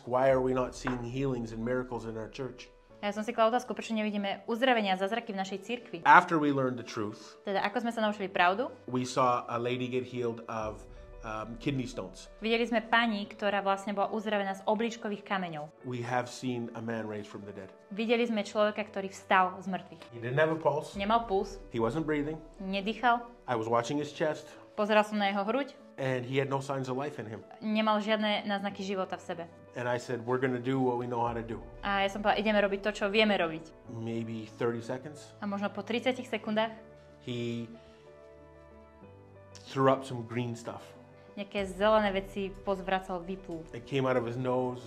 why are we not seeing healings and miracles in our church? Ja som si kladla otázku, prečo nevidíme uzdravenia a zázraky v našej cirkvi. After we learned the truth, Teda ako sme sa naučili pravdu, we saw a lady get healed of kidney stones. videli sme pani, ktorá vlastne bola uzdravená z obličkových kameňov. We have seen a man raised from the dead. Videli sme človeka, ktorý vstal z mŕtvych. He didn't have a pulse. Nemal puls, He wasn't breathing. nedýchal, I was watching his chest, pozeral som na jeho hruď, and he had no signs of life in him. nemal žiadne náznaky života v sebe. And I said, we're going to do what we know how to do. A ja som povedala, ideme robiť to, čo vieme robiť. Maybe 30 seconds. A možno po 30 sekundách He threw up some green stuff. nejaké zelené veci pozvracal, vyplul. It came out of his nose.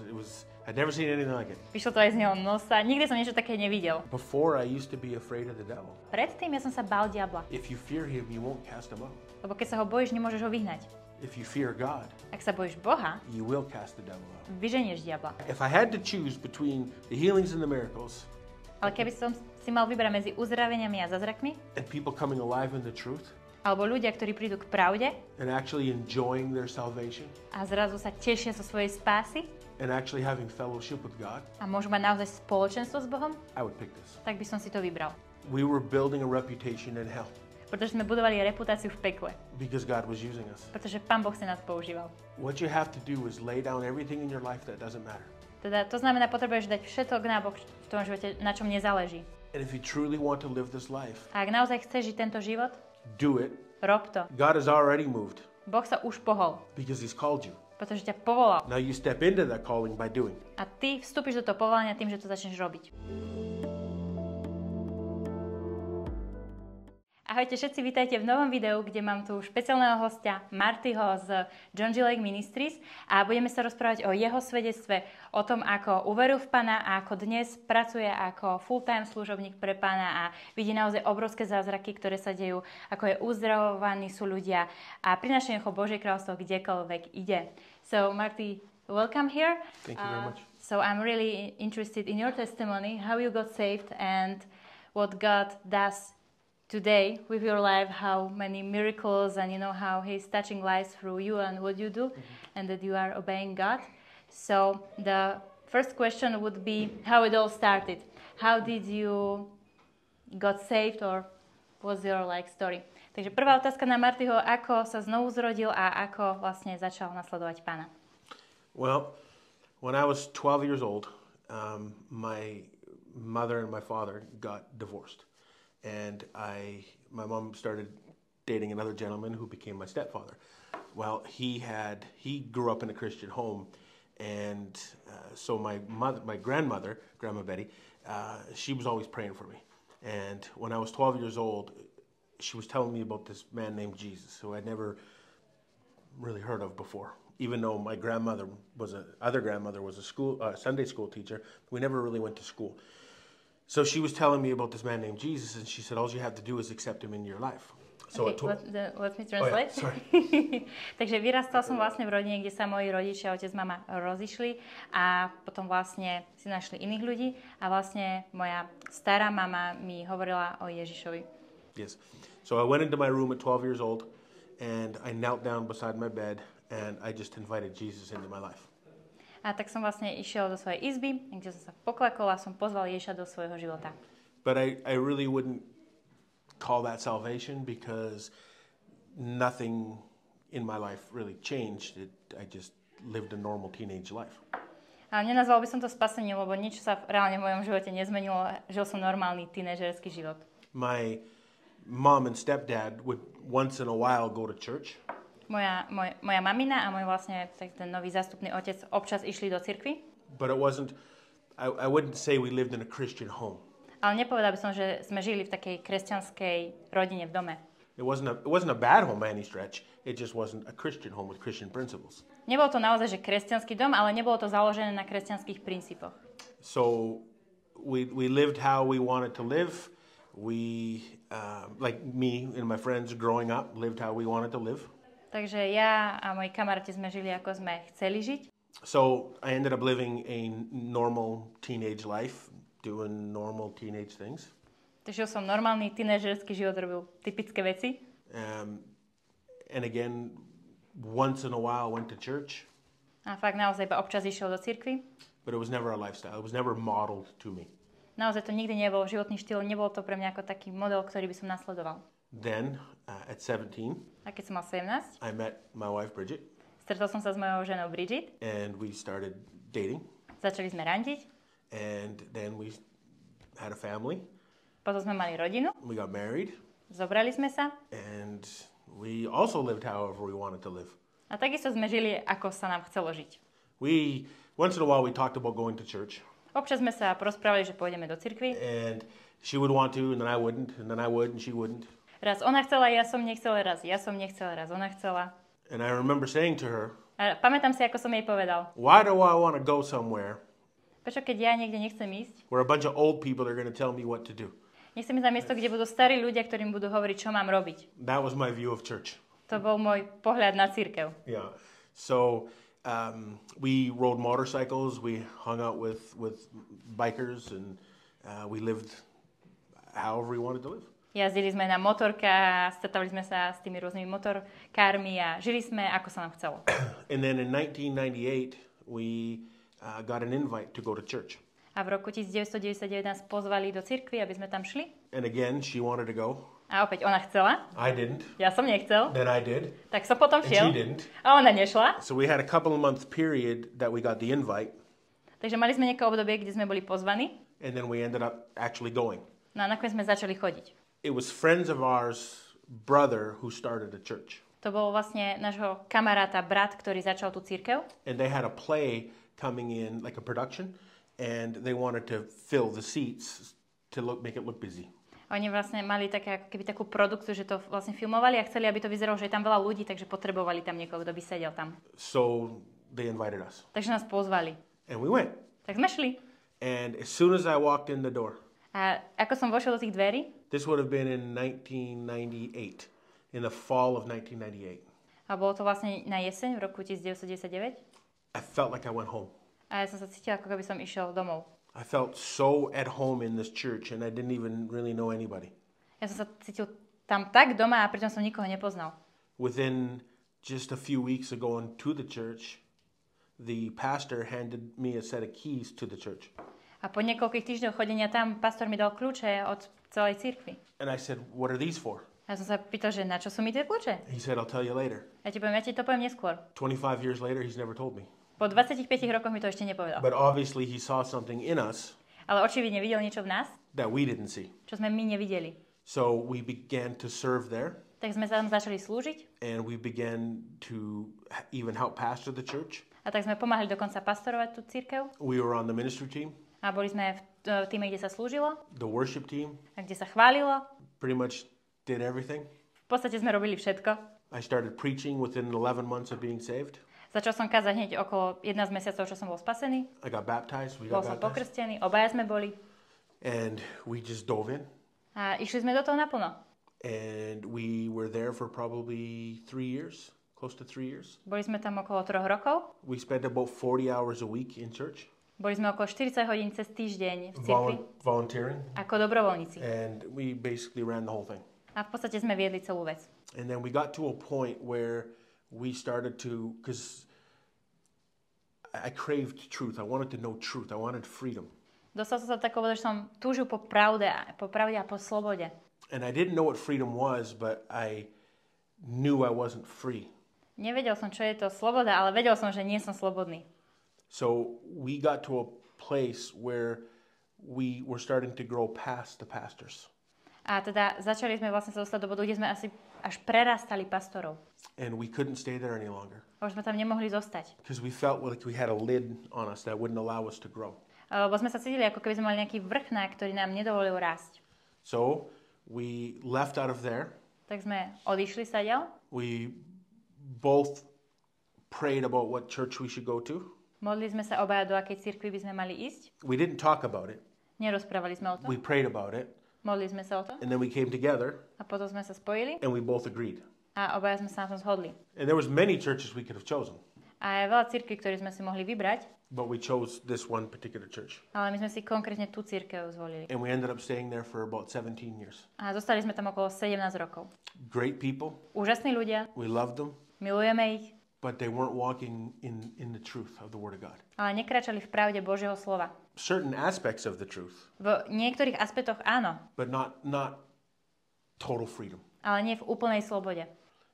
I'd never seen anything like it. Vyšlo to aj z jeho nosa, nikdy som niečo také nevidel. Before, I used to be afraid of the devil. Predtým ja som sa bál diabla, If you fear him, you won't cast him out. lebo keď sa ho bojíš, nemôžeš ho vyhnať. If you fear God, Ak sa bojíš Boha, you will cast the devil out. vyženieš diabla. If I had to choose between the healings and the miracles Ale keby som si mal vybrať medzi uzdraveniami a zázrakmi, and people coming alive in the truth alebo ľudia, ktorí prídu k pravde and actually enjoying their salvation a zrazu sa tešia zo svojej spásy and actually having fellowship with God, a môžu mať naozaj spoločenstvo s Bohom, I would pick this. tak by som si to vybral. We were building a reputation in hell Pretože sme budovali reputáciu v pekle. because God was using us. Pretože Pán Boh si nás používal. What you have to do is lay down everything in your life that doesn't matter. Teda to znamená, potrebuješ dať všetok na bok v tom živote, na čom nezáleží. And if you truly want to live this life, A ak naozaj chceš žiť tento život, do it. rob to. God has already moved Boh sa už pohol, because He's called you. pretože ťa povolal. Now you step into that calling by doing. A ty vstúpiš do toho povolania tým, že to začneš robiť. Ahojte všetci, vítajte v novom videu, kde mám tu špeciálneho hostia Martyho z John G. Lake Ministries a budeme sa rozprávať o jeho svedectve, o tom, ako uveril v Pána a ako dnes pracuje ako full-time služobník pre Pána a vidí naozaj obrovské zázraky, ktoré sa dejú, ako je uzdravovaní sú ľudia a prinášajú ho Božie kráľovstvo kdekoľvek ide. So Marty, welcome here. Thank you very much. So I'm really interested in your testimony, how you got saved and what God does today with your life, how many miracles and how He's touching lives through you and what you do, and that you are obeying God. So the first question would be how it all started. How did you got saved, or what's your story? Takže prvá otázka na Martyho, ako sa znovu zrodil a ako vlastne začal nasledovať Pána. Well, when I was 12 years old, my mother and my father got divorced. And my mom started dating another gentleman who became my stepfather. Well, he grew up in a Christian home, and so my grandmother, Grandma Betty, she was always praying for me. And when I was 12 years old, she was telling me about this man named Jesus, who I'd never really heard of before. Even though my other grandmother was a Sunday school teacher, we never really went to school. So she was telling me about this man named Jesus, and she said, all you have to do is accept him in your life. So okay, let me translate. Oh, yeah, sorry. Takže vyrastal som vlastne v rodine, kde sa moji rodičia, otec, mama rozišli a potom vlastne si našli iných ľudí a vlastne moja stará mama mi hovorila o Ježišovi. Yes. So I went into my room at 12 years old, and I knelt down beside my bed, and I just invited Jesus into my life. A tak som vlastne išiel do svojej izby, kde som sa poklakol a som pozval Ježiša do svojho života. But I really wouldn't call that salvation because nothing in my life really changed. I just lived a normal teenage life. A nenazval by som to spasením, lebo nič sa reálne v mojom živote nezmenilo. Žil som normálny tínežerský život. My mom and stepdad would once in a while go to church. Moja mamina a môj vlastne ten nový zástupný otec občas išli do cirkvi. But it wasn't, I wouldn't say we lived in a Christian home. Ale nepovedal by som, že sme žili v takej kresťanskej rodine v dome. It wasn't a bad home by any stretch. It just wasn't a Christian home with Christian principles. Nebol to naozaj, že kresťanský dom, ale nebolo to založené na kresťanských princípoch. So we lived how we wanted to live. We, like me and my friends growing up, lived how we wanted to live. Takže ja a moji kamaráti sme žili, ako sme chceli žiť. So I ended up living a normal teenage life, doing normal teenage things. Takže som normálny tínežerský život, robil typické veci. And again, once in a while went to church. A fakt naozaj iba občas išiel do cirkvi. But it was never a lifestyle. It was never modeled to me. Naozaj to nikdy nebol životný štýl, nebol to pre mňa ako taký model, ktorý by som nasledoval. Then, at 17, A keď som mal 17, I met my wife Brigitte. stretol som sa s mojou ženou Brigitte. And we started dating. Začali sme randiť. And then we had a family. Potom sme mali rodinu. We got married. Zobrali sme sa. And we also lived however we wanted to live. A takisto sme žili, ako sa nám chcelo žiť. Once in a while we talked about going to church. Občas sme sa porozprávali, že pôjdeme do cirkvi. And she would want to, and then I wouldn't, and then I would, and she wouldn't. Raz ona chcela, ja som nechcela, raz ja som nechcela, raz ona chcela. And I remember saying to her, A pamätám si, ako som jej povedal. why do I want to go somewhere Prečo keď ja niekde nechcem ísť? where a bunch of old people are going to tell me what to do? Nechcem ísť na miesto, kde budú starí ľudia, ktorým budú hovoriť, čo mám robiť. That was my view of church. To bol môj pohľad na cirkev. Yeah. So we rode motorcycles, we hung out with bikers, and we lived however we wanted to live. Jazdili sme na motorkách, stretávali sme sa s tými rôznymi motorkármi a žili sme, ako sa nám chcelo. And then in 1998, we got an invite to go to church. A v roku 1999 nás pozvali do cirkvi, aby sme tam šli. And again, she wanted to go. A opäť ona chcela. I didn't. Ja som nechcel. Then I did. Tak som potom And she šiel. didn't. A ona nešla. So we had a couple of month period that we got the invite, Takže mali sme nejaké obdobie, kde sme boli pozvaní. and then we ended up actually going. No a nakoniec sme začali chodiť. It was friends of ours' brother who started a church. To bol vlastne nášho kamaráta, brat, ktorý začal tú cirkev. And they had a play coming in, like a production, and they wanted to fill the seats to make it look busy. Oni vlastne mali také, ako keby takú produkciu, že to vlastne filmovali a chceli, aby to vyzeralo, že je tam veľa ľudí, takže potrebovali tam niekoho, kto by sedel tam. So they invited us. Takže nás pozvali. And we went. Tak sme šli. And as soon as I walked in the door, A ako som vošiel do tých dverí, this would have been in 1998, in the fall of 1998, a bolo to vlastne na jeseň v roku 1999, I felt like I went home. a ja som sa cítila, ako keby som išiel domov. I felt so at home in this church, and I didn't even really know anybody. Ja som sa cítil tam tak doma a pritom som nikoho nepoznal. Within just a few weeks of going to the church, the pastor handed me a set of keys to the church. A po niekoľkých týždňoch chodenia tam pastor mi dal kľúče od celej cirkvi. And I said, what are these for? A ja som sa pýtal, že na čo sú mi tie kľúče? He said, I'll tell you later. Ja ti to poviem neskôr. 25 years later, he's never told me. Po 25 rokoch mi to ešte nepovedal. But obviously he saw something in us Ale očividne videl niečo v nás, that we didn't see. čo sme my nevideli. So we began to serve there, Tak sme tam začali slúžiť and we began to even help pastor the church. a tak sme pomáhali dokonca pastorovať tú cirkev. We were on the ministry team, A boli sme v týme, kde sa slúžilo the worship team, a kde sa chválilo. pretty much did everything. V podstate sme robili všetko. I started preaching within 11 months of being saved. Začal som kázať hneď okolo 11 mesiacov, čo som bol spasený. I got baptized, we Bol got som baptized, pokrstený, obaja sme boli. and we just dove in. A išli sme do toho naplno. And we were there for probably 3 years, close to 3 years. Boli sme tam okolo 3 rokov. We spent about 40 hours a week in church, Boli sme okolo 40 hodín cez týždeň v cirkvi volunteering, ako dobrovoľníci. and we basically ran the whole thing. A v podstate sme viedli celú vec. And then we got to a point where we started to, because I craved truth. I wanted to know truth. I wanted freedom. Dostal som sa tak povedať, že som túžil po pravde a po slobode. And I didn't know what freedom was, but I knew I wasn't free. Nevedel som, čo je to sloboda, ale vedel som, že nie som slobodný. So we got to a place where we were starting to grow past the pastors. A teda začali sme vlastne sa dostať do bodu, kde sme asi až prerastali pastorov. And we couldn't stay there any longer. A už sme tam nemohli zostať. Because we felt like we had a lid on us that wouldn't allow us to grow. Lebo sme sa cítili, ako keby sme mali nejaký vrchnák, ktorý nám nedovolil rásť. So we left out of there. Tak sme odišli stadiaľ. We both prayed about what church we should go to. Modlili sme sa obaja, do akej cirkvi by sme mali ísť. We didn't talk about it. Nerozprávali sme o tom. We prayed about it. Modlili sme sa o tom. And then we came together A potom sme sa spojili and we both agreed. a obaja sme sa na tom zhodli. And there was many churches we could have chosen, A je veľa cirkví, ktoré sme si mohli vybrať, but we chose this one particular church. ale my sme si konkrétne tú cirkev zvolili. And we ended up staying there for about 17 years. A zostali sme tam okolo 17 rokov. Great people. Úžasní ľudia, We loved them. milujeme ich, but they weren't walking in the truth of the Word of God. Ale nekračali v pravde Božieho slova. Certain aspects of the truth. V niektorých aspektoch áno. But not total freedom. Ale nie v úplnej slobode.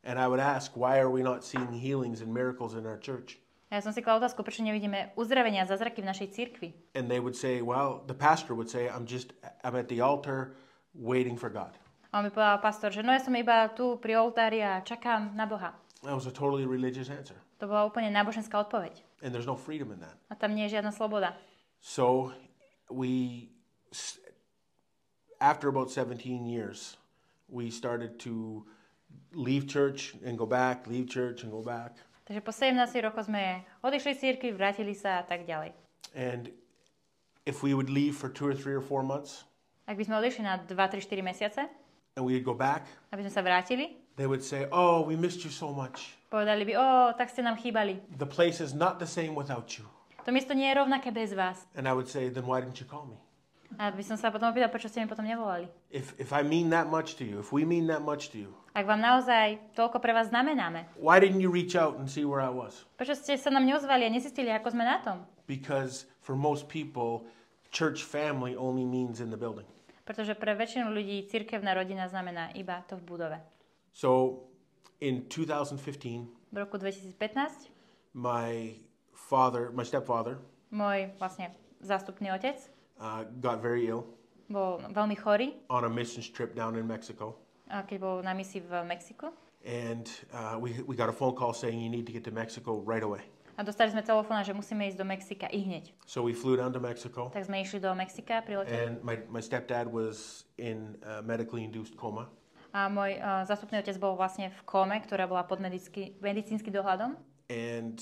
And I would ask, why are we not seeing healings and miracles in our church? Ja som si kladla otázku, prečo nevidíme uzdravenia a zázraky v našej cirkvi. And they would say, well, the pastor would say, I'm at the altar waiting for God. A on mi povedal pastor, že no ja som iba tu pri oltári a čakám na Boha. That was a totally religious answer. To bola úplne náboženská odpoveď. And there's no freedom in that. A tam nie je žiadna sloboda. So after about 17 years, we started to leave church and go back, leave church and go back. Takže po 17 rokoch sme odišli z cirkvi, vrátili sa a tak ďalej. And if we would leave for 2 or 3 or 4 months, ak by sme odišli na 2, 3, 4 mesiace, and we would go back, aby sme sa vrátili, they would say, oh, we missed you so much. Povedali by, tak ste nám chýbali. The place is not the same without you. To miesto nie je rovnaké bez vás. And I would say, then why didn't you call me? A by som sa potom opýtal, prečo ste mi potom nevolali. If I mean that much to you, if we mean that much to you, ak vám naozaj toľko pre vás znamenáme, why didn't you reach out and see where I was? Prečo ste sa nám neozvali a nezistili, ako sme na tom? Because for most people, church family only means in the building. Pretože pre väčšinu ľudí cirkevná rodina znamená iba to v budove. So in 2015, v roku 2015 my stepfather, môj vlastne zástupný otec, got very ill. Bol veľmi chorý. On a missions trip down in Mexico. Keď bol na misii v Mexiku. And we got a phone call saying you need to get to Mexico right away. A dostali sme telefón, že musíme ísť do Mexika ihneď. So we flew down to Mexico. Tak sme išli do Mexika, prileteli. And my stepdad was in medically induced coma. A môj zástupný otec bol vlastne v kóme, ktorá bola pod medicínskym dohľadom. And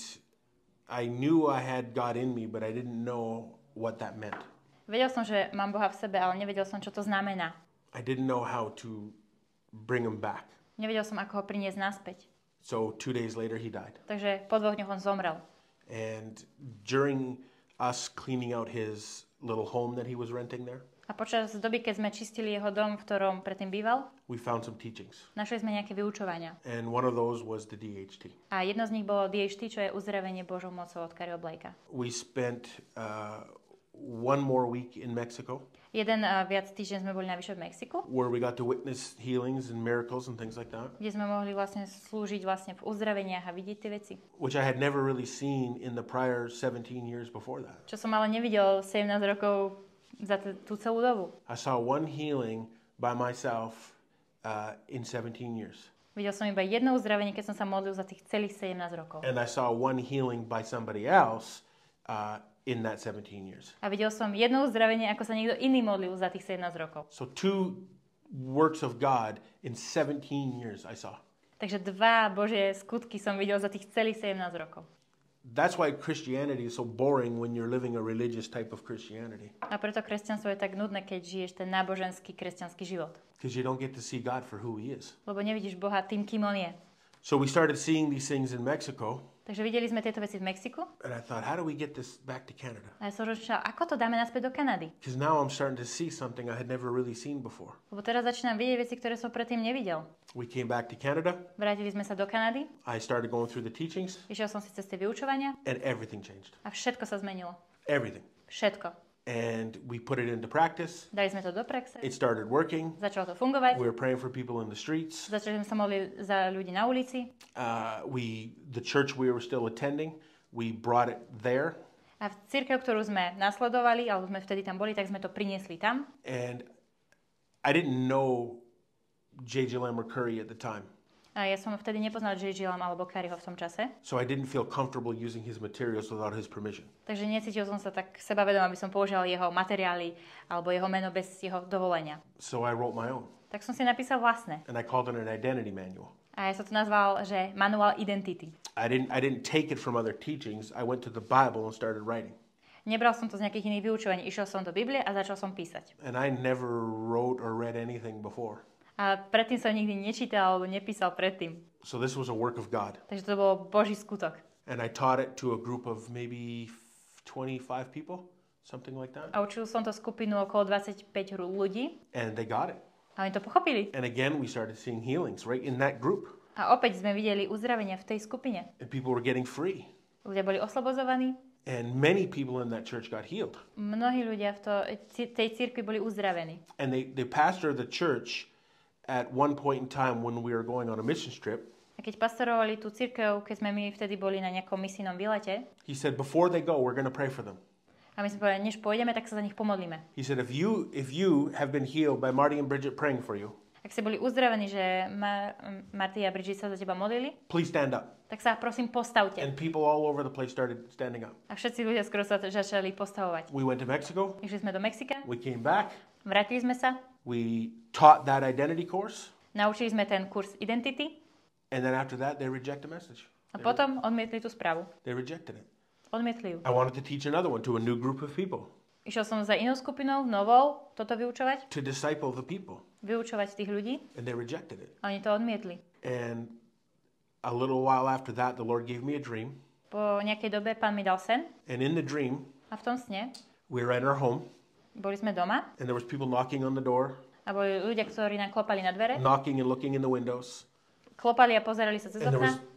I knew I had God in me, but I didn't know what that meant. Vedel som, že mám Boha v sebe, ale nevedel som, čo to znamená. I didn't know how to bring him back. Nevedel som, ako ho priniesť naspäť. So 2 days later he died. Takže po 2 dňoch on zomrel. And during us cleaning out his little home that he was renting there, a počas doby, keď sme čistili jeho dom, v ktorom predtým býval, we found some teachings. Našli sme nejaké vyučovania. And one of those was the DHT. A jedno z nich bolo DHT, čo je uzdravenie Božou mocou od Kariho Blakea. We spent one more week in Mexico. Jeden viac týždeň sme boli navyše v Mexiku. Where we got to witness healings and miracles and things like that. Kde sme mohli vlastne slúžiť vlastne v uzdraveniach a vidieť tie veci. Which I had never really seen in the prior 17 years before that. Čo som ale nevidel 17 rokov za tú celú dobu. I saw one healing by myself in 17 years. Videl som iba jedno uzdravenie, keď som sa modlil za tých celých 17 rokov. And I saw one healing by somebody else in that 17 years. A videl som jedno uzdravenie, ako sa niekto iný modlil za tých 17 rokov. So 2 works of God in 17 years I saw. Takže 2 Božie skutky som videl za tých celých 17 rokov. That's why Christianity is so boring when you're living a religious type of Christianity. A preto kresťanstvo je tak nudné, keď žiješ ten náboženský kresťanský život. Because you don't get to see God for who he is. Lebo nevidíš Boha tým, kým on je. So we started seeing these things in Mexico. Takže videli sme tieto veci v Mexiku. And I thought, how do we get this back to Canada? A ja som rozmýšľal, ako to dáme naspäť do Kanady? Because now I'm starting to see something I had never really seen before. Lebo teraz začínam vidieť veci, ktoré som predtým nevidel. We came back to Canada. Vrátili sme sa do Kanady. I started going through the teachings. Išiel som si cez tie vyučovania. And everything changed. A všetko sa zmenilo. Everything. Všetko. And we put it into practice. Dali sme to do praxe. It started working. Začalo to fungovať. We were praying for people in the streets. Začali sme sa modliť za ľudí na ulici. The church we were still attending, we brought it there. A v cirkev, ktorú sme nasledovali, alebo sme vtedy tam boli, tak sme to priniesli tam. And I didn't know J.J. Lamb or Curry at the time. A ja som vtedy nepoznal J.J. Lamb alebo Curryho v tom čase. So I didn't feel comfortable using his materials without his permission. Takže necítil som sa tak sebavedom, aby som použil jeho materiály alebo jeho meno bez jeho dovolenia. So I wrote my own. Tak som si napísal vlastné. And I called it an identity manual. A ja som to nazval, že manuál identity. I didn't take it from other teachings. I went to the Bible and started writing. Nebral som to z nejakých iných vyučovaní. Išiel som do Biblie a začal som písať. And I never wrote or read anything before. A predtým som nikdy nečítal alebo nepísal predtým. So this was a work of God. Takže to bol Boží skutok. And I taught it to a group of maybe 25 people, something like that. A učil som to skupinu okolo 25 ľudí. And they got it. A oni to pochopili. And again, we started seeing healings right in that group. A opäť sme videli uzdravenia v tej skupine. And people were getting free. Ľudia boli oslobozovaní. And many people in that church got healed. Mnohí ľudia v tej cirkvi boli uzdravení. And the pastor of the church at one point in time when we were going on a mission trip, A keď pastorovali tú cirkev, keď sme my vtedy boli na nejakom misijnom výlete, he said, before they go, we're going to pray for them. a my sme povedali, než pôjdeme, tak sa za nich pomodlíme. He said, if you have been healed by Marty and Brigitte praying for you, Ak ste boli uzdravení, že Marty a Brigitte sa za teba modlili, please stand up. tak sa prosím postavte. And people all over the place started standing up. A všetci ľudia skoro sa začali postavovať. We went to Mexico. Išli sme do Mexika, We came back. vrátili sme sa, We taught that identity course. naučili sme ten kurz identity And then after that, they reject the message. a potom odmietli tú správu. They rejected it. Odmietli ju. I wanted to teach another one to a new group of people. Išiel som za inou skupinou, novou, toto vyučovať, To disciple the people. vyučovať tých ľudí And they rejected it. a oni to odmietli. And a little while after that, the Lord gave me a dream. Po nejakej dobe Pán mi dal sen And in the dream, a v tom sne we were at our home. boli sme doma And there was people knocking on the door. a boli ľudia, ktorí nám klopali na dvere, Knocking and looking in the windows. klopali a pozerali sa cez And there was okna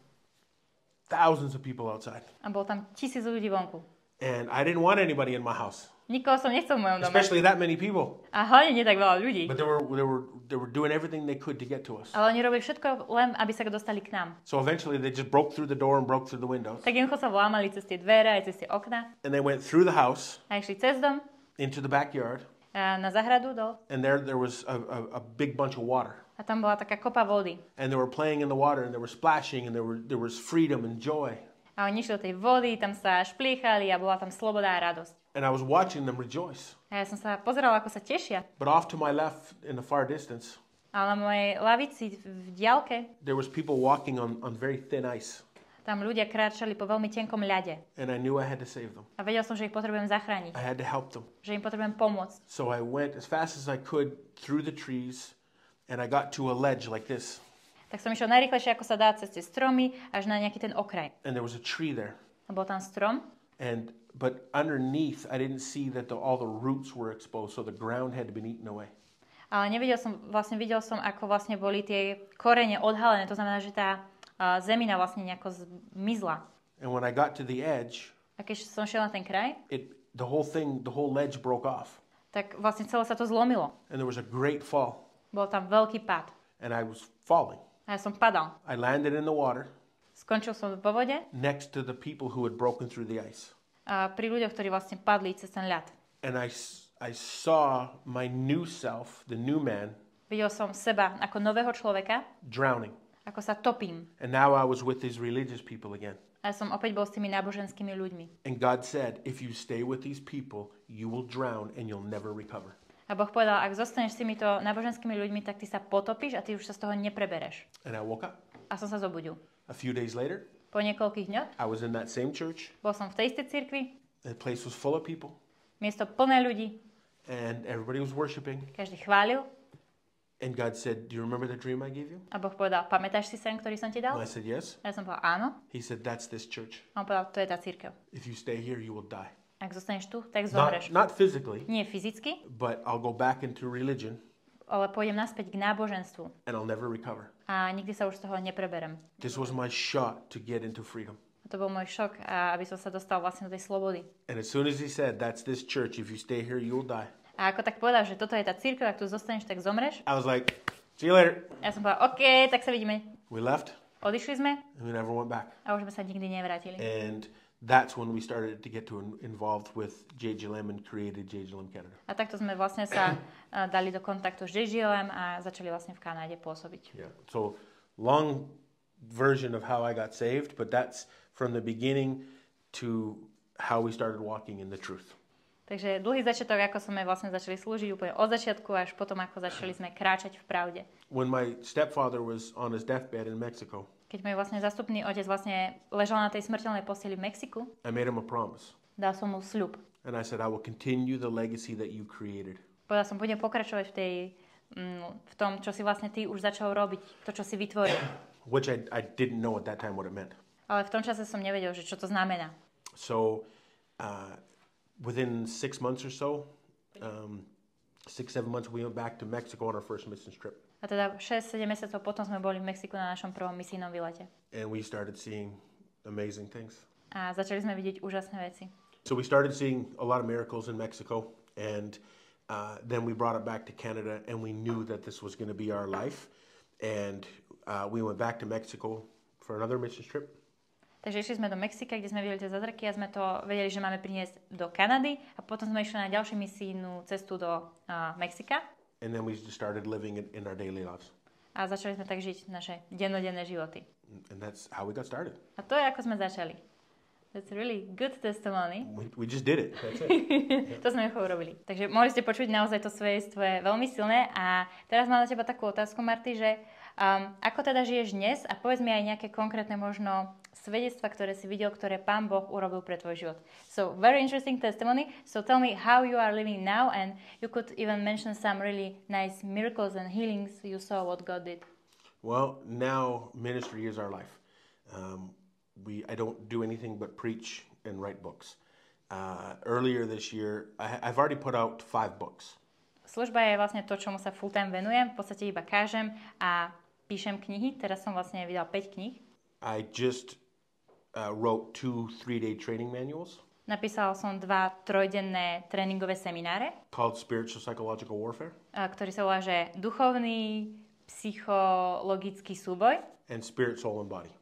thousands of people outside. a bol tam 1000 ľudí vonku. And I didn't want anybody in my house. Nikoho som nechcel v mojom dome. Especially that many people. A hlavne nie tak veľa ľudí. But they were doing everything they could to get to us. Ale oni robili všetko len, aby sa dostali k nám. So eventually they just broke through the door and broke through the windows. Tak jednoducho sa vlámali cez tie dvere aj cez tie okna And they went through the house a išli cez dom into the backyard. a na zahradu dol. And there was a big bunch of water. A tam bola taká kopa vody. And they were playing in the water and they were splashing and there was freedom and joy. A oni išli do tej vody, tam sa šplíchali a bola tam sloboda a radosť. And I was watching them rejoice. A ja som sa pozerala, ako sa tešia. But off to my left in the far distance, Ale na mojej lavici v diaľke, there was people walking on very thin ice. tam ľudia kráčali po veľmi tenkom ľade. And I knew I had to save them. A vedel som, že ich potrebujem zachrániť. I had to help them. Že im potrebujem pomôcť. So I went as fast as I could through the trees and I got to a ledge like this. Tak som išiel najrýchlejšie, ako sa dá, cez tie stromy, až na nejaký ten okraj. And there was a tree there. A bol tam strom. But underneath, I didn't see that all the roots were exposed, so the ground had been eaten away. Ale videl som, ako vlastne boli tie korene odhalené. To znamená, že tá zemina vlastne nejako zmizla. And when I got to the edge, A keď som šiel na ten kraj, the whole ledge broke off. tak vlastne celé sa to zlomilo. And there was a great fall. Bol tam veľký pád. And I was falling. A ja som padal. I landed in the water Skončil som vo vode next to the people who had broken through the ice. a pri ľuďoch, ktorí vlastne padli cez ten ľad. And I saw my new self, the new man, Videl som seba ako nového človeka, drowning. ako sa topím. And now I was with these religious people again. A ja som opäť bol s tými náboženskými ľuďmi. And God said, if you stay with these people, you will drown and you'll never recover. A Boh povedal, ak zostaneš s týmito náboženskými ľuďmi, tak ty sa potopíš a ty už sa z toho neprebereš. And I woke up. A som sa zobudil. A few days later, Po niekoľkých dňoch I was in that same church. bol som v tej istej cirkvi, The place was full of people. miesto plné ľudí, And everybody was worshiping. každý chválil. And God said, do you remember the dream I gave you? A Boh povedal, pamätáš si sen, ktorý som ti dal? And I said, yes. A ja som povedal, áno. He said, that's this church. A on povedal, to je tá cirkev. If you stay here, you will die. Ak zostaneš tu, tak zomreš. Not physically, Nie fyzicky, but I'll go back into religion ale pôjdem naspäť k náboženstvu. and I'll never recover. A nikdy sa už z toho nepreberem. This was my shot to get into freedom. A to bol môj šok, aby som sa dostal vlastne do tej slobody. And as soon as he said, that's this church, if you stay here, you'll die. A ako tak povedal, že toto je tá cirkev, ak tu zostaneš, tak zomreš. I was like, see you later. Ja som povedal, OK, tak sa vidíme. We left Odišli sme and we never went back. a už sme sa nikdy nevrátili. And that's when we started to get involved with JGLM and created JGLM Canada. A takto sme vlastne sa dali do kontaktu s JGLM a začali vlastne v Kanáde pôsobiť. Yeah. So long version of how I got saved, but that's from the beginning to how we started walking in the truth. Takže dlhý začiatok, ako sme vlastne začali slúžiť úplne od začiatku, až potom, ako začali sme kráčať v pravde. When my stepfather was on his deathbed in Mexico, Keď môj vlastne zastupný otec vlastne ležal na tej smrteľnej posteli v Mexiku, I made him a promise. dal som mu sľub. And I said, I will continue the legacy that you created. Povedal som, budem pokračovať v tom, čo si vlastne ty už začal robiť, to, čo si vytvoril. Which I didn't know at that time what it meant. Ale v tom čase som nevedel, že čo to znamená. So within 6 months or so, 6-7 months, we went back to Mexico on our first missions trip. A teda 6-7 mesiacov potom sme boli v Mexiku na našom prvom misijnom výlete. And we started seeing amazing things. A začali sme vidieť úžasné veci. So we started seeing a lot of miracles in Mexico, and then we brought it back to Canada, and we knew that this was going to be our life. And we went back to Mexico for another mission trip. Takže išli sme do Mexika, kde sme videli tie zázraky a sme to vedeli, že máme priniesť do Kanady a potom sme išli na ďalšiu misijnú cestu do Mexika. And then we just started living in our daily lives. A začali sme tak žiť naše dennodenné životy. And that's how we got started. A to je, ako sme začali. That's really good testimony. We just did it. That's it. To sme urobili. Takže mohli ste počuť, naozaj to svedectvo je veľmi silné. A teraz mám na teba takú otázku, Marty, že ako teda žiješ dnes a povedz mi aj nejaké konkrétne možno svedectva, ktoré si videl, ktoré Pán Boh urobil pre tvoj život. So, very interesting testimony. So tell me how you are living now, and you could even mention some really nice miracles and healings you saw what God did. Well, now ministry is our life. I don't do anything but preach and write books. Earlier this year, I've already put out 5 books. Služba je vlastne to, čomu sa full time venujem. V podstate iba kážem a píšem knihy. Teraz som vlastne vydal 5 kníh. I just wrote 2 3-day training manuals. Napísal som 2 trojdenné tréningové semináre. Called Spiritual Psychological Warfare. Ktorý sa volá, že duchovný psychologický súboj. And Spirit, Soul and Body.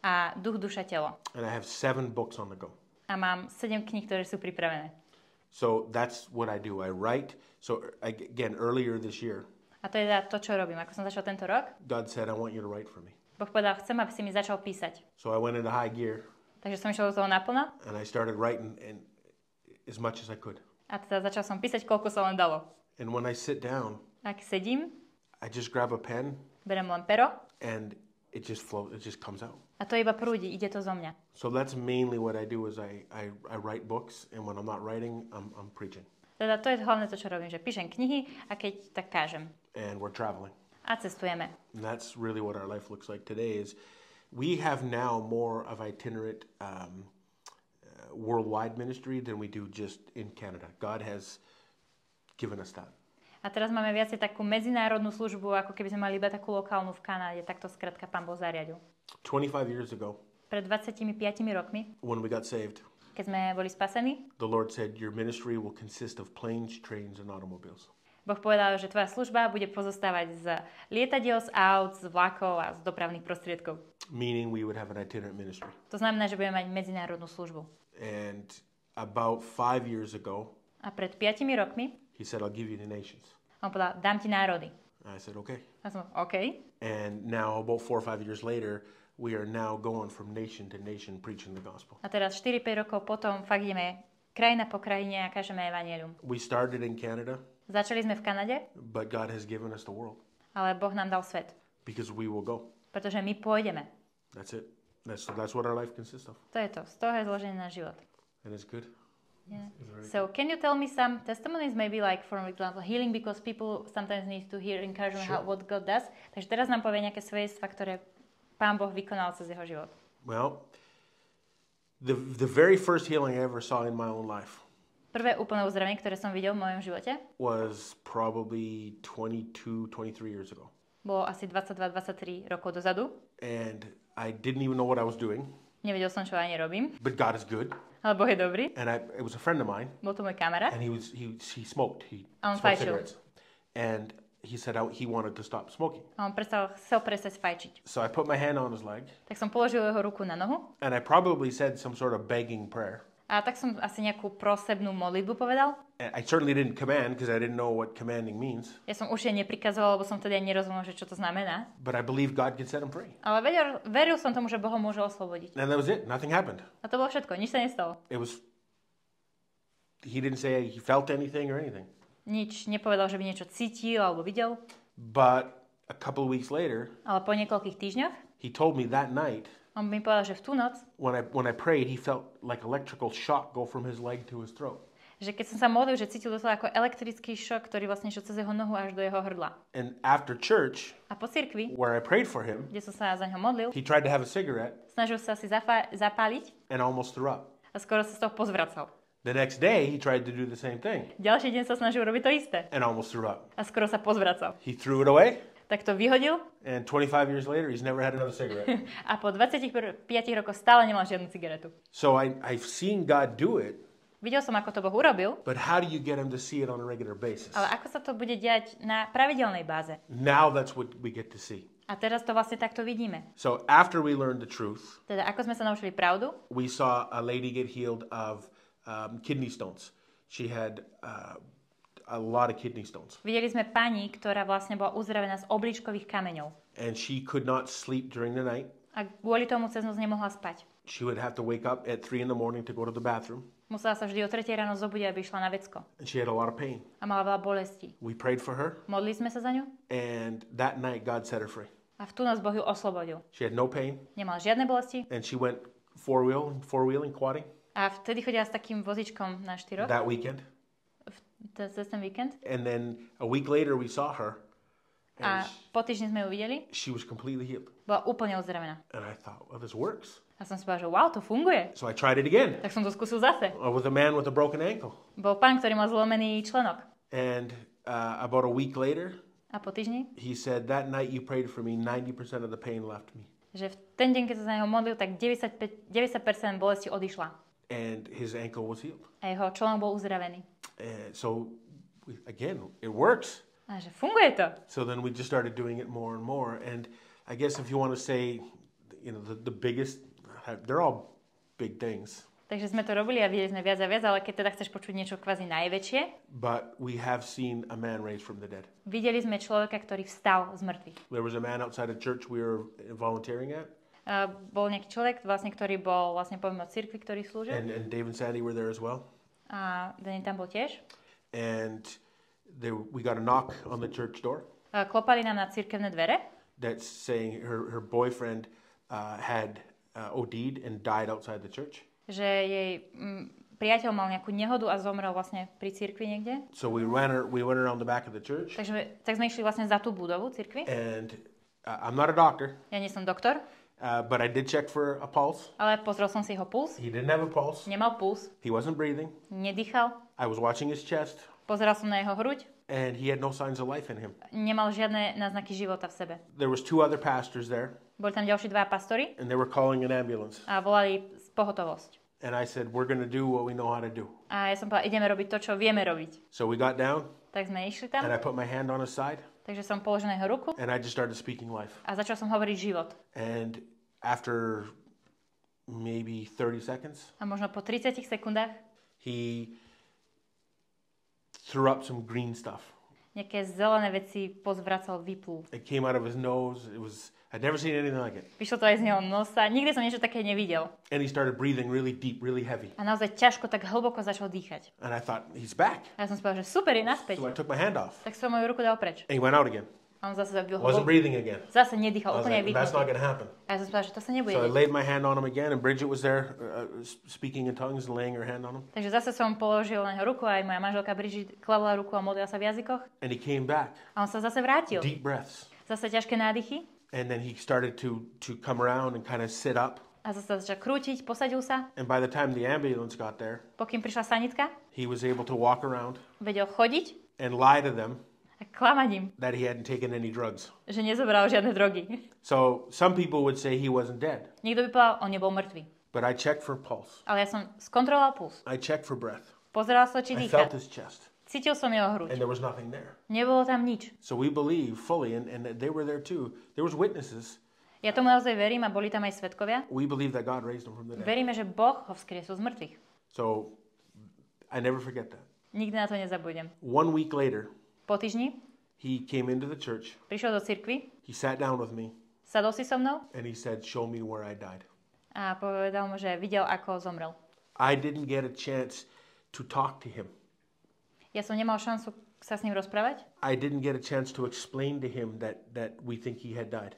A duch, duša, telo. And I have 7 books on the go. A mám 7 kníh, ktoré sú pripravené. So that's what I do. I write. So again, earlier this year. A to je to, čo robím. Ako som začal tento rok, God said, I want you to write for me. Boh povedal, chcem, aby si mi začal písať. So I went into high gear. Takže som išiel do toho naplno. And I started writing as much as I could. A teda začal som písať, koľko sa len dalo. And when I sit down, Ak sedím, I just grab a pen. Berem len pero. And it just flows. It just comes out. A to iba prúdi, ide to zo mňa. So that's mainly what I do is I write books, and when I'm not writing, I'm preaching. Teda to je hlavne to, čo robím, že píšem knihy a keď tak kážem. And we're traveling. A cestujeme. And that's really what our life looks like today is we have now more of itinerant worldwide ministry than we do just in Canada. God has given us that. A teraz máme viacej takú medzinárodnú službu, ako keby sme mali iba takú lokálnu v Kanáde. Takto skrátka Pán Boh zariadil. 25 years ago, pred 25 rokmi, when we got saved, keď sme boli spasení, the Lord said, your ministry will consist of planes, trains, and automobiles. Boh povedal, že tvoja služba bude pozostávať z lietadiel, z aut, z vlakov a z dopravných prostriedkov. Meaning we would have an itinerant ministry. To znamená, že budeme mať medzinárodnú službu. And about 5 years ago, a pred 5 rokmi, he said, I'll give you the nations. On povedal, dám ti národy. I said, okay. A som, OK. And now, about 4 or 5 years later, we are now going from nation to nation preaching the gospel. A teraz 4-5 rokov potom fakt ideme krajina po krajine a kážeme evanjelium. We started in Canada. Začali sme v Kanade. But God has given us the world. Ale Boh nám dal svet. Because we will go. Pretože my pôjdeme. That's it. That's what our life consists of. To je to. Z toho je zložený náš život. And it's good. Yeah. So can you tell me some testimonies, maybe like for example healing, because people sometimes need to hear encouragement what God does. Takže teraz nám povie nejaké svedectvá, ktoré Pán Boh vykonal cez jeho život. Well, the very first healing I ever saw in my own life. Prvé úplné uzdravenie, ktoré som videl v mojom živote, was probably 22, 23 years ago. Bolo asi 22-23 rokov dozadu. And I didn't even know what I was doing. Nevedel som, čo ani robím. But God is good. Ale Boh je dobrý. And it was a friend of mine. Bol to môj kamarát. And he smoked. He on smoked cigarettes. And he said he wanted to stop smoking. On chcel prestať fajčiť. So I put my hand on his leg. Tak som položil jeho ruku na nohu. And I probably said some sort of begging prayer. A tak som asi nejakú prosebnú modlitbu povedal. And I certainly didn't command because I didn't know what commanding means. Ja som už neprikazoval, lebo som teda nerozumel, že čo to znamená. But I believe God can set him free. Ale veril som tomu, že Boh ho môže oslobodiť. And that was it. Nothing happened. A to bolo všetko. Nič sa nestalo. He didn't say he felt anything or anything. Nič nepovedal, že by niečo cítil alebo videl. But a couple of weeks later, ale po niekoľkých týždňoch, he told me that night, on mi povedal, že v tú noc, when I prayed, he felt like electrical shock go from his leg to his throat. Že keď som sa modlil, že cítil doslova ako elektrický šok, ktorý vlastne šiel cez jeho nohu až do jeho hrdla. And after church, a po cirkvi, where I prayed for him, kde som sa za ňo modlil, he tried to have a cigarette, snažil sa si zapáliť and almost threw up. A skoro sa z toho pozvracal. The next day, he tried to do the same thing. Ďalší deň sa snažil robiť to isté. And almost threw up. A skoro sa pozvracal. He threw it away. Tak to vyhodil. And 25 years later, he's never had another cigarette. A po 25 rokoch stále nemal žiadnu cigaretu. So I've seen God do it. Videl som, ako to Boh urobil. But how do you get him to see it on a regular basis? Ale ako sa to bude diať na pravidelnej báze? Now that's what we get to see. A teraz to vlastne takto vidíme. So after we learned the truth, Teda ako sme sa naučili pravdu, we saw a lady get healed of kidney stones. She had a lot of kidney stones. videli sme pani, ktorá vlastne bola uzdravená z obličkových kameňov. And she could not sleep during the night. A kvôli tomu cez noc nemohla spať. She would have to wake up at 3 a.m. to go to the bathroom. Musela sa vždy o 3 ráno zobudiť, aby išla na vecko. And she had a lot of pain. A mala veľa bolestí. We prayed for her. Modli sme sa za ňu And that night, God set her free. a v tú noc Boh ju oslobodil. She had no pain. Nemala žiadne bolesti And she went four-wheeling, quadding a vtedy chodila s takým vozičkom na štyroch that weekend. cez ten víkend. And then a week later, we saw her. A And po týždni sme ju videli, she was completely healed. bola úplne uzdravená. And I thought, well, this works. A som si povedal, že wow, to funguje. So I tried it again Tak som to skúsil zase. with a man with a broken ankle. Bol pán, ktorý mal zlomený členok. And about a week later, A po týždni, he said, that night you prayed for me, 90% of the pain left me. že v ten deň, keď sa za neho modlil, tak 90% bolesti odišla. And his ankle was healed. A jeho členok bol uzdravený. And so, again, it works. A že funguje to. So then we just started doing it more and more. And I guess if you want to say, the biggest, they're all big things. Takže sme to robili a videli sme viac a viac, ale keď teda chceš počuť niečo kvázi najväčšie, But we have seen a man raised from the dead. videli sme človeka, ktorý vstal z mŕtvych. There was a man outside a church we were volunteering at. Bol nejaký človek, vlastne, ktorý bol vlastne pomimo cirkvi, ktorý slúžil. And Dave and Sandy were there as well. A Danny tam bol tiež. And we got a knock on the church door Klopali nám na cirkevné dvere, that's saying her boyfriend had OD'd and died outside the church. že jej priateľ mal nejakú nehodu a zomrel vlastne pri cirkvi niekde. So we went around the back of the church. Takže tak sme išli vlastne za tú budovu cirkvi. And I'm not a doctor, Ja nie som doktor, but I did check for a pulse. ale pozrel som si jeho puls. He didn't have a pulse. Nemal puls, He wasn't breathing. nedýchal. I was watching his chest, Pozeral som na jeho hruď, and he had no signs of life in him. nemal žiadne náznaky života v sebe. There was 2 other pastors there, Boli tam ďalší 2 pastori and they were calling an ambulance. a volali pohotovosť. And I said, we're going to do what we know how to do. A ja som povedala, ideme robiť to, čo vieme robiť. So we got down, Tak sme išli and tam, I put my hand on his side, takže som položil na jeho ruku and I just started speaking life. a začal som hovoriť život. And after maybe 30 seconds, A možno po 30 sekundách he threw up some green stuff. nejaké zelené veci pozvracal, vyplul. It came out of his nose. I'd never seen anything like it. Vyšlo to aj z neho nosa, nikdy som niečo také nevidel. And he started breathing really deep, really heavy. A naozaj ťažko, tak hlboko začal dýchať. And I thought, he's back. A ja som si povedal, že super, je naspäť. So I took my hand off. Tak som moju ruku dal preč. And he went out again. A on zase Wasn't breathing again. zase I nedýchal, was úplne like, that's not vypnutý. going to happen. A ja som si povedal, že to sa nebude So I deť. laid my hand on him again, and Brigitte was there speaking in tongues and laying her hand on him. Takže zase som položil na jeho ruku, aj moja manželka Brigitte kladla ruku a modlila sa v jazykoch. And he came back. A on sa zase vrátil. Deep breaths. Zase ťažké nádychy. And then he started to come around and kind of sit up. A zase sa začal krútiť, posadil sa. And by the time the ambulance got there, Pokým prišla sanitka, he was able to walk around vedel chodiť and lie to them a klamať im, that he hadn't taken any drugs. že nezobral žiadne drogy. So some people would say he wasn't dead, Niekto by povedal, on nebol mŕtvy. but I checked for pulse. Ale ja som skontroloval puls. I checked for breath. Pozeral sa, či I dýcha. felt his chest, Cítil som jeho and hruď. there was nothing there. Nebolo tam nič. So we believe fully, and they were there too. There was witnesses. Ja tomu naozaj verím a boli tam aj svedkovia. We believe that God raised him from the dead. Veríme, že Boh ho vzkriesil z mŕtvych. So I never forget that. Nikdy na to nezabudnem. 1 week later, Po týždni he came into the church. prišiel do cirkvi, He sat down with me, sadol si so mnou and he said, "Show me where I died." a povedal mu, že videl, ako zomrel. I didn't get a chance to talk to him. Ja som nemal šancu sa s ním rozprávať I didn't get a chance to explain to him that we think he had died.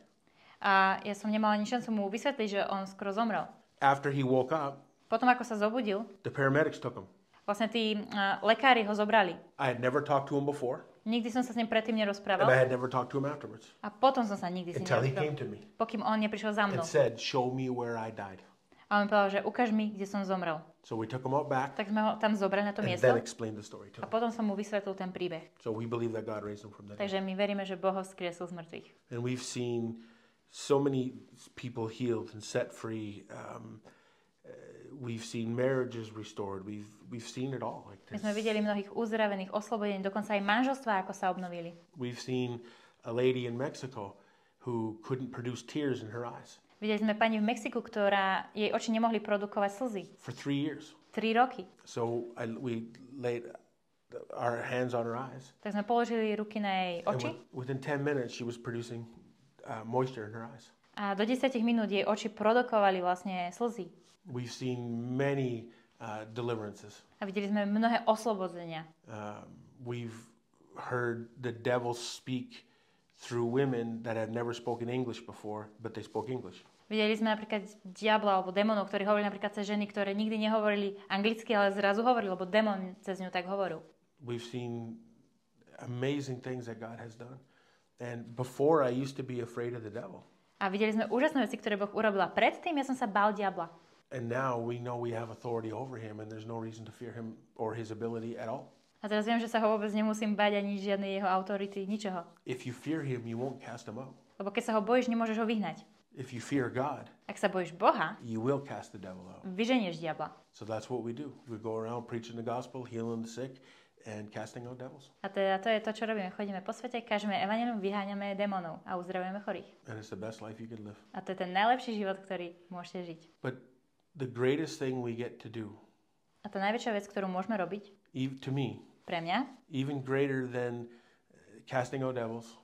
a ja som nemala ani šancu mu vysvetliť, že on skoro zomrel. After he woke up, Potom, ako sa zobudil, the paramedics took him. vlastne tí lekári ho zobrali. I had never talked to him before, Nikdy som sa s ním predtým and I nerozprával had never talked to him afterwards a potom som sa nikdy s ním until he came nerozprával, to me pokým on neprišiel za and mnou. said, "Show me where I died." A on povedal, že ukáž mi, kde som zomrel. So we took him out back. Tak sme ho tam zobrali na to and miesto. then explained the story to A him. potom som mu vysvetlil ten príbeh. So we believe that God raised him from the dead. Takže my veríme, že Boh ho vzkriesil z mŕtvych. And we've seen so many people healed and set free. We've seen marriages restored. We've seen it all. Like My this. sme videli mnohých uzdravených, oslobodení, dokonca aj manželstvá, ako sa obnovili. We've seen a lady in Mexico who couldn't produce tears in her eyes Videli sme pani v Mexiku, ktorá jej oči nemohli produkovať slzy. for 3 years. 3 roky. So we laid our hands on her eyes. Tak sme položili ruky na jej And oči within 10 minutes, she was producing moisture in her eyes. a do 10 minút jej oči produkovali vlastne slzy. We've seen many deliverances. A videli sme mnohé oslobodzenia. We've heard the devil speak through women that had never spoken English before, but they spoke English. Videli sme napríklad diabla alebo démonov, ktorí hovorili napríklad cez ženy, ktoré nikdy nehovorili anglicky, ale zrazu hovorili, lebo démon cez ňu tak hovoril. We've seen amazing things that God has done. And before I used to be afraid of the devil. A videli sme úžasné veci, ktoré Boh urobil. A predtým ja som sa bál diabla. And now we know we have authority over him and there's no reason to fear him or his ability at all. A teraz viem, že sa ho vôbec nemusím bať ani žiadnej jeho autority, ničoho. If you fear him, you won't cast him out. Lebo keď sa ho bojíš, nemôžeš ho vyhnať. If you fear God, Ak sa bojíš Boha, you will cast the devil out. vyženieš diabla. So that's what we do. We go around preaching the gospel, healing the sick, and casting out devils. A teda to je to, čo robíme. Chodíme po svete, kážeme evanjelium, vyháňame démonov a uzdravujeme chorých. And it's the best life you could live. A to je ten najlepší život, ktorý môžete žiť. But the greatest thing we get to do, A tá najväčšia vec, ktorú môžeme robiť, to me, pre mňa, even greater than casting out devils,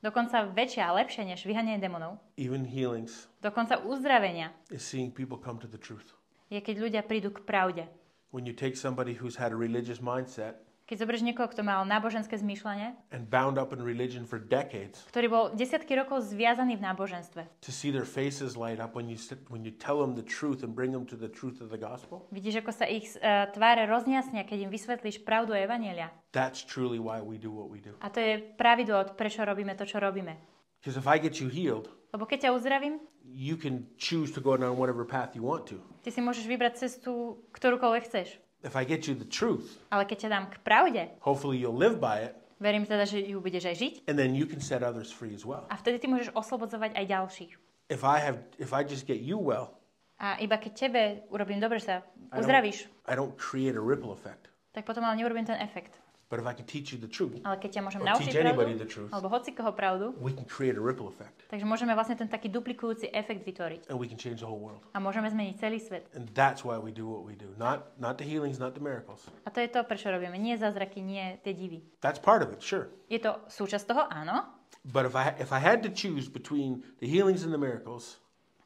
dokonca väčšia a lepšia než vyháňanie démonov, even healings, dokonca uzdravenia, is seeing people come to the truth. je keď ľudia prídu k pravde. When you take somebody who's had a religious mindset Keď zoberieš niekoho, kto mal náboženské zmýšľanie, and bound up in religion for decades, ktorý bol desiatky rokov zviazaný v náboženstve, to see their faces light up when you tell them the truth and bring them to the truth of the gospel, vidíš, ako sa ich tváre rozjasnia, keď im vysvetlíš pravdu evanjelia. that's truly why we do what we do. A to je pravidlo, prečo robíme to, čo robíme. Because if I get you healed, Lebo keď ťa uzdravím, you can choose to go down whatever path you want to. ty si môžeš vybrať cestu, ktorúkoľvek chceš. If I get you the truth, Ale keď ťa dám k pravde, hopefully you'll live by it, verím teda, že ju budeš aj žiť, and then you can set others free as well. a vtedy ty môžeš oslobodzovať aj ďalších. If I just get you well, A iba keď tebe urobím dobre, že sa uzdravíš, I don't create a ripple effect. tak potom ale neurobím ten efekt. But if I can teach you the truth, Ale keď ťa môžem or naučiť teach anybody pravdu, the truth, alebo hocikoho pravdu, we can create a ripple effect, takže môžeme vlastne ten taký duplikujúci efekt vytvoriť. and we can change the whole world. A môžeme zmeniť celý svet. And that's why we do what we do. Not the healings, not the miracles. A to je to, prečo robíme. Nie zázraky, nie tie divy. That's part of it, sure. Je to súčasť toho? Áno. But if I had to choose between the healings and the miracles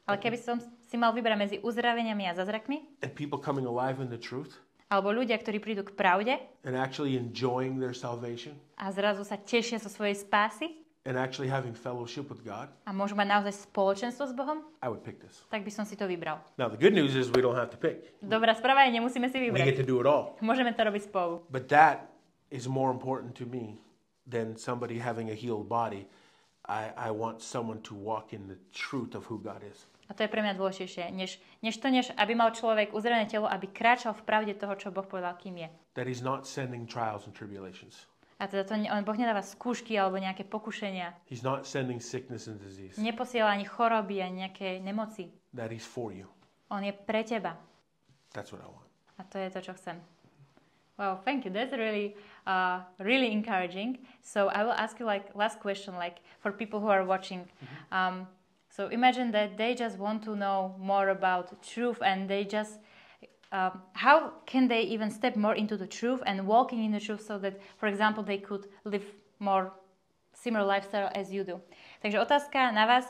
Ale keby som si mal vybrať medzi uzdraveniami a zázrakmi, and people coming alive in the truth alebo ľudia, ktorí prídu k pravde and actually enjoying their salvation a zrazu sa tešia zo svojej spásy and actually having fellowship with God, a môžu mať naozaj spoločenstvo s Bohom, I would pick this. tak by som si to vybral. Now, the good news is we don't have to pick. Dobrá správa je, nemusíme si We vybrať. get to do it all. Môžeme to robiť spolu. But that is more important to me than somebody having a healed body. I want someone to walk in the truth of who God is. A to je pre mňa dôležitejšie, než aby mal človek uzdravené telo, aby kráčal v pravde toho, čo Boh povedal, kým je. That he's not sending trials and tribulations. A teda Boh nedáva skúšky alebo nejaké pokušenia. He's not sending sickness and disease. Neposiela ani choroby, ani nejaké nemoci. That he's for you. On je pre teba. That's what I want. A to je to, čo chcem. Well, thank you. That's really encouraging. So I will ask you last question, for people who are watching. So imagine that they just want to know more about truth, and they just how can they even step more into the truth and walking in the truth, so that, for example, they could live more similar lifestyle as you do. Takže otázka na vás.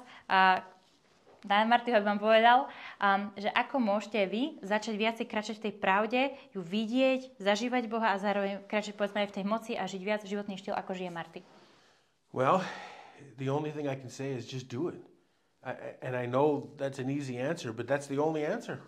Marty vám povedal, že ako môžete vy začať viacej kráčať v tej pravde, ju vidieť, zažívať Boha a zároveň kráčať povedzme aj v tej moci a žiť viac životný štýl, ako žije Marty. Well, the only thing I can say is just do it. And I know that's an easy answer, but that's the only answer.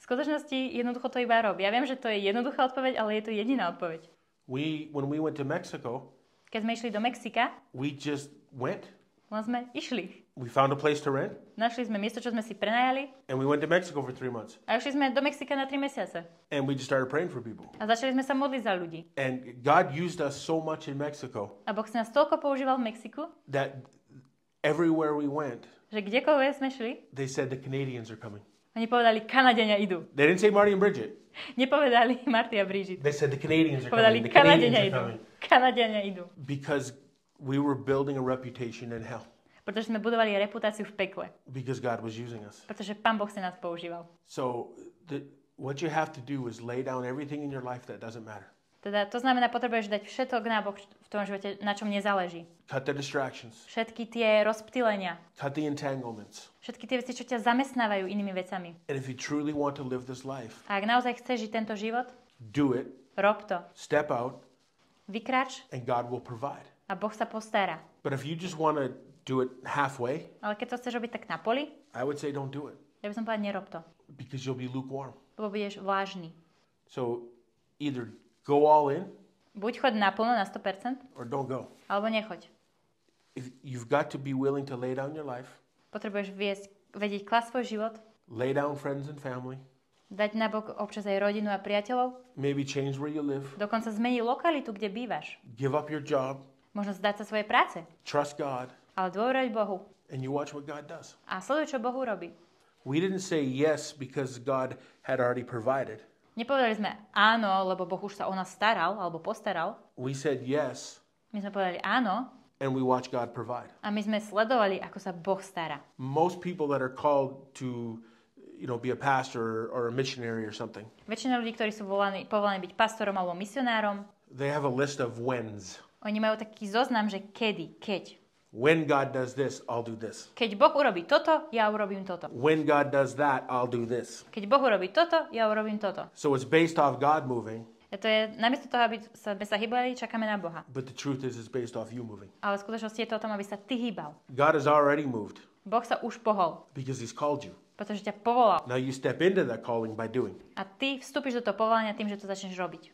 V skutočnosti jednoducho to iba rob. Ja viem, že to je jednoduchá odpoveď, ale je to jediná odpoveď. When we went to Mexico, keď sme išli do Mexika, we just went. len sme išli. We found a place to rent. Našli sme miesto, čo sme si prenajali. And we went to Mexico for 3 months. A išli sme do Mexika na 3 mesiace. And we just started praying for people. A začali sme sa modliť za ľudí. And God used us so much in Mexico. A Boh si nás toľko používal v Mexiku, That everywhere we went, že kdekoľvek sme šli, they said the Canadians are coming. oni povedali, Kanadenia idú. They didn't say Marty and Bridget. Nepovedali Marty a Brigitte. They said the Canadians are Povedali, coming. The Canadians Kanadenia are idú. coming. Kanadenia idú. Because we were building a reputation in hell. Pretože sme budovali reputáciu v pekle. Because God was using us. Pretože Pán Boh si nás používal. So what you have to do is lay down everything in your life that doesn't matter. Teda to znamená, potrebuješ dať všetko na bok v tom živote, na čom nezáleží. Cut the distractions. Všetky tie rozptýlenia. Cut the entanglements. Všetky tie veci, čo ťa zamestnávajú inými vecami. And if you truly want to live this life, A ak naozaj chceš žiť tento život, do it. rob to. Step out. Vykrač And God will provide. a Boh sa postará. But if you just want to do it halfway, Ale keď to chceš robiť tak na poli, I would say don't do it. ja by som povedal, nerob to. Because you'll be lukewarm. Lebo budeš vlážny. So either go all in Buď choď naplno na 100%, or don't go. alebo nechoď. If you've got to be willing to lay down your life, Potrebuješ vedieť klas svoj život, lay down friends and family, dať nabok občas aj rodinu a priateľov, maybe change where you live, dokonca zmeniť lokalitu, kde bývaš. give up your job, Možno zdať sa svojej práce, trust God, ale dôverovať Bohu and you watch what God does. a sleduj, čo Boh urobí. We didn't say yes because God had already provided. Nepovedali sme áno, lebo Boh už sa o nás staral alebo postaral. We said yes, My sme povedali áno and we watch God provide. a my sme sledovali, ako sa Boh stará. Most people that are called to, be a pastor or a missionary or something, Väčšina ľudí, ktorí sú povolaní byť pastorom alebo misionárom, they have a list of whens. oni majú taký zoznam, že kedy, keď. When God does this, I'll do this. Keď Boh urobí toto, ja urobím toto. When God does that, I'll do this. Keď Boh urobí toto, ja urobím toto. So it's based off God moving, A to je, namiesto toho, aby sme sa hýbali, čakáme na Boha. but the truth is it's based off you moving. Ale v skutočnosti je to o tom, aby sa ty hýbal. God has already moved Boh sa už pohol, because he's called you. pretože ťa povolal. Now you step into that calling by doing, A ty vstúpiš do toho povolania tým, že to začneš robiť.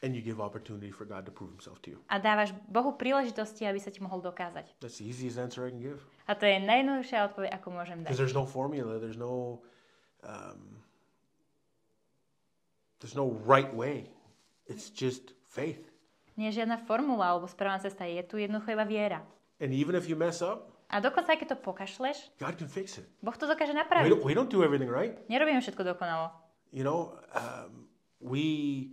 and you give opportunity for God to prove himself to you. A dávaš Bohu príležitosti, aby sa ti mohol dokázať. That's the easiest answer I can give. A to je najjednoduchšia odpoveď, ako môžem Because dať. there's no formula, there's no right way. It's just faith. Nie je žiadna formula alebo správna cesta, je tu jednoducho iba viera. And even if you mess up, A dokonca, aj keď to pokašleš, God can fix it. Boh to dokáže We napraviť. don't do everything right. Nerobíme všetko dokonalo. We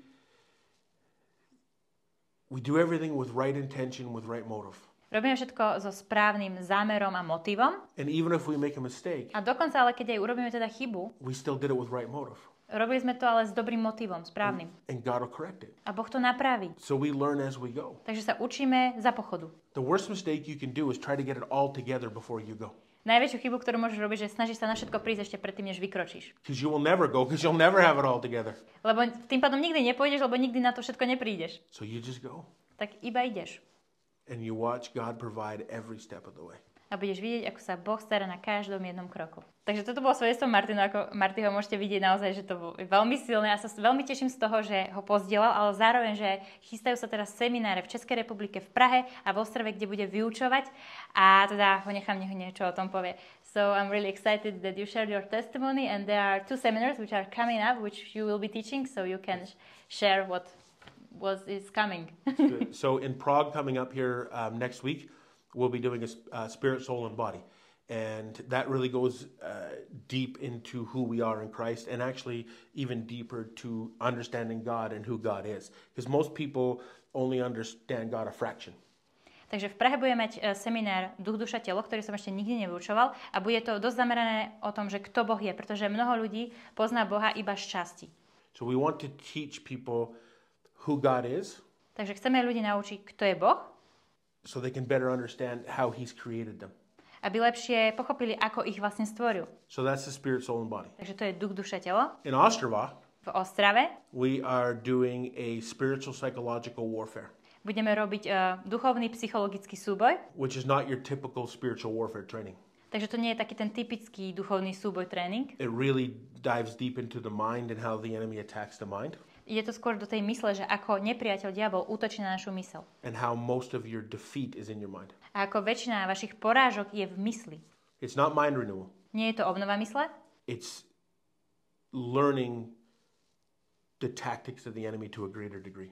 do everything with right intention, with right motive. Robíme všetko so správnym zámerom a motivom. And even if we make a mistake, A dokonca, ale keď aj urobíme teda chybu, we still did it with right motive. robili sme to ale s dobrým motivom, správnym. And God will correct it. A Boh to napraví. So we learn as we go. Takže sa učíme za pochodu. The worst mistake you can do is try to get it all together before you go. Najväčšiu chybu, ktorú môžeš robiť, že snažíš sa na všetko prísť ešte predtým, než vykročíš. Because you will never go, because you'll never have it all together. Lebo tým pádom nikdy nepôjdeš, lebo nikdy na to všetko neprídeš. So you just go. Tak iba ideš. And you watch God provide every step of the way. A budeš vidieť, ako sa Boh stará na každom jednom kroku. Takže toto bolo svedectvo Martyho môžete vidieť naozaj, že to bolo veľmi silné. Ja sa veľmi teším z toho, že ho pozdielal, ale zároveň, že chystajú sa teraz semináre v Českej republike, v Prahe a v Ostrave, kde bude vyučovať. A teda ho nech niečo o tom povie. So I'm really excited that you shared your testimony, and there are 2 seminars which are coming up, which you will be teaching, so you can share what is coming. Good. So in Prague coming up here next week, we'll be doing a spirit, soul, and body. And that really goes deep into who we are in Christ, and actually even deeper to understanding God and who God is. Because most people only understand God a fraction. Takže v Prahe budeme mať seminár Duch, duša, telo, ktorý som ešte nikdy nevyučoval a bude to dosť zamerané o tom, že kto Boh je, pretože mnoho ľudí pozná Boha iba z časti. So we want to teach people who God is, Takže chceme ľudí naučiť, kto je Boh, so they can better understand how He's created them. aby lepšie pochopili, ako ich vlastne stvoril. So that's the spirit, soul, and body. Takže to je duch, duša, telo. In Ostrava, V Ostrave we are doing a spiritual psychological warfare, budeme robiť duchovný psychologický súboj. which is not your typical spiritual warfare training. Takže to nie je taký ten typický duchovný súboj tréning. It really dives deep into the mind and how the enemy attacks the mind, Ide to skôr do tej mysle, že ako nepriateľ diabol útočí na našu myseľ. and how most of your defeat is in your mind. A ako väčšina vašich porážok je v mysli. It's not mind renewal. Nie je to obnova mysle. It's learning the tactics of the enemy to a greater degree.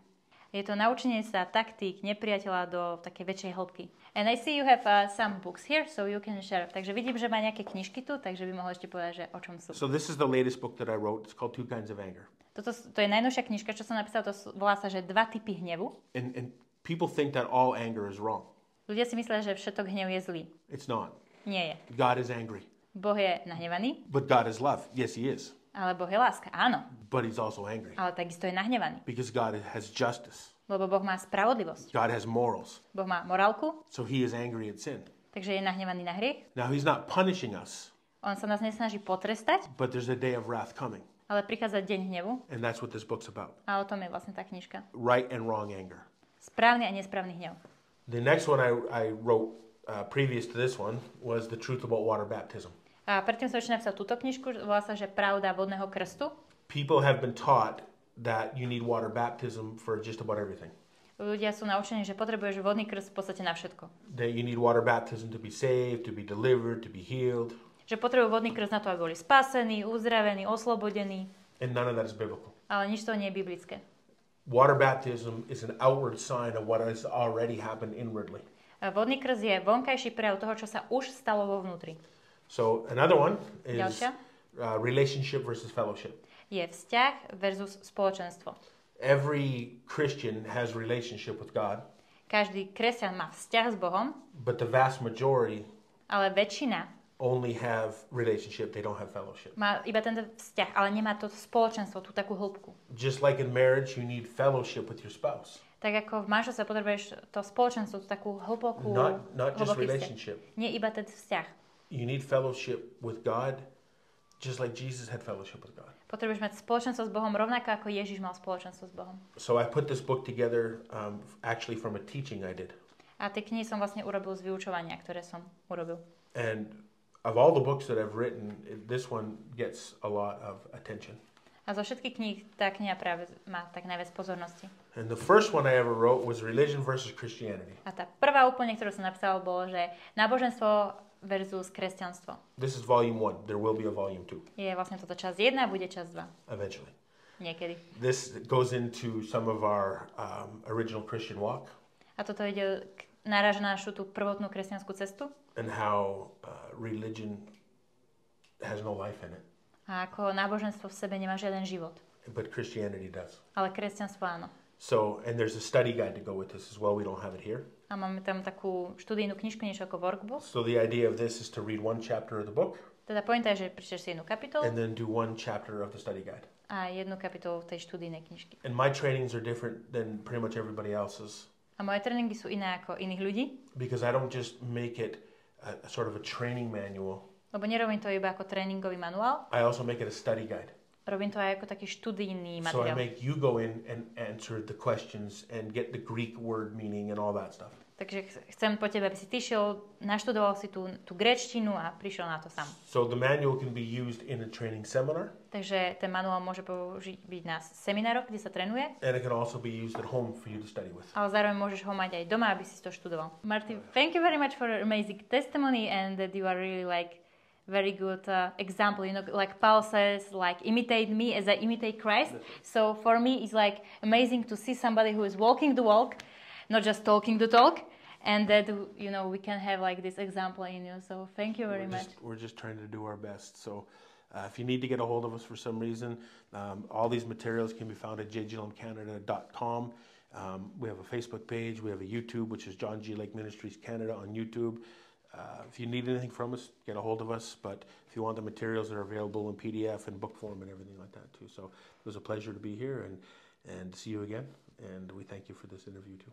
Je to naučenie sa taktík nepriateľa do takej väčšej hĺbky. And I see you have some books here, so you can share. Takže vidím, že má nejaké knižky tu, takže by mohol ešte povedať, že o čom sú. So this is the latest book that I wrote. It's called Two Kinds of Anger. To je najnovšia knižka, čo som napísal, volá sa, že 2 typy hnevu. And people think that all anger is wrong. Ľudia si myslia, že všetok hnev je zlý. It's not. Nie je. God is angry. Boh je nahnevaný. But God is love. Yes, he is. Ale Boh je láska, áno. But he's also angry. Ale takisto je nahnevaný. Because God has justice. Lebo Boh má spravodlivosť. God has morals. Boh má morálku. So he is angry at sin. Takže je nahnevaný na hriech. Now he's not punishing us. On sa nás nesnaží potrestať. But there's a day of wrath coming. Ale prichádza deň hnevu. And that's what this book's about. A o tom je vlastne tá knižka. Right and wrong anger. Správny a nesprávny hnev. The next one I wrote previous to this one was The Truth About Water Baptism. A predtým som ešte napísal túto knižku, volá sa, že Pravda vodného krstu. People have been taught that you need water baptism for just about everything. Ľudia sú naučení, že potrebuješ vodný krst v podstate na všetko. That you need water baptism to be saved, to be delivered, to be healed. Že potrebujú vodný krst na to, aby boli spasení, uzdravení, oslobodení. And none of that is biblical. Ale nič to nie je biblické. Water baptism is an outward sign of what has already happened inwardly. A vodný krst je vonkajší prejav toho, čo sa už stalo vo vnútri. So another one is Ďalšia relationship versus fellowship. je vzťah versus spoločenstvo. Every Christian has relationship with God. Každý kresťan má vzťah s Bohom, But the vast majority ale väčšina only have relationship, they don't have fellowship. má iba ten vzťah, ale nemá to spoločenstvo, tú takú hĺbku. Just like in marriage, you need fellowship with your spouse. Tak ako v manželstve potrebuješ to spoločenstvo, tú takú hlbokú Not just hlboký relationship. vzťah. Nie iba ten vzťah. You need fellowship with God, just like Jesus had fellowship with God. Potrebuješ mať spoločenstvo s Bohom rovnako ako Ježiš mal spoločenstvo s Bohom. So I put this book together actually from a teaching I did. A tie knihy som vlastne urobil z vyučovania, ktoré som urobil. And of all the books that I've written, this one gets a lot of attention. A zo všetkých kníh tá kniha práve má tak najviac pozornosti. And the first one I ever wrote was Religion versus Christianity. A tá prvá úplne, ktorú som napísal, bolo, že náboženstvo versus kresťanstvo. This is volume 1. There will be a volume 2. Je vlastne toto časť 1 a bude časť 2. Eventually. Niekedy. This goes into some of our original Christian walk. A toto ide naráža na našu tú prvotnú kresťanskú cestu. And how religion has no life in it. A ako náboženstvo v sebe nemá žiaden život. But Christianity does. Ale kresťanstvo áno. So, and there's a study guide to go with this as well. We don't have it here. A máme tam takú študijnú knižku, niečo ako workbook. So the idea of this is to read one chapter of the book. Teda pointa je, že prečítaš si jednu kapitolu and then do one chapter of the study guide. A jednu kapitolu tej študijnej knižky. And my trainings are different than pretty much everybody else's. A moje tréningy sú iné ako iných ľudí. Because I don't just make it a sort of a training manual. Lebo nerobím to iba ako tréningový manuál. I also make it a study guide. Robím to aj ako taký študijný So I materiál. make you go in and answer the questions and get the Greek word meaning and all that stuff. Takže chcem po tebe, aby si ty šiel, naštudoval si tú gréčtinu a prišiel na to sám. So the manual can be used in a training seminar. Takže ten manuál môže byť na seminároch, kde sa trénuje. And it can also be used at home for you to study with. Ale zároveň môžeš ho mať aj doma, aby si to študoval. Marty, thank you very much for your amazing testimony and that you are really like very good example. You know, like Paul says, like imitate me as I imitate Christ. So for me, it's like amazing to see somebody who is walking the walk, not just talking the talk, and that, you know, we can have like this example in you. So thank you very much. We're just trying to do our best. So if you need to get a hold of us for some reason, all these materials can be found at jglmcanada.com. We have a Facebook page. We have a YouTube, which is John G. Lake Ministries Canada on YouTube. If you need anything from us, get a hold of us. But if you want the materials, they're available in PDF and book form and everything like that too. So it was a pleasure to be here and see you again. And we thank you for this interview too.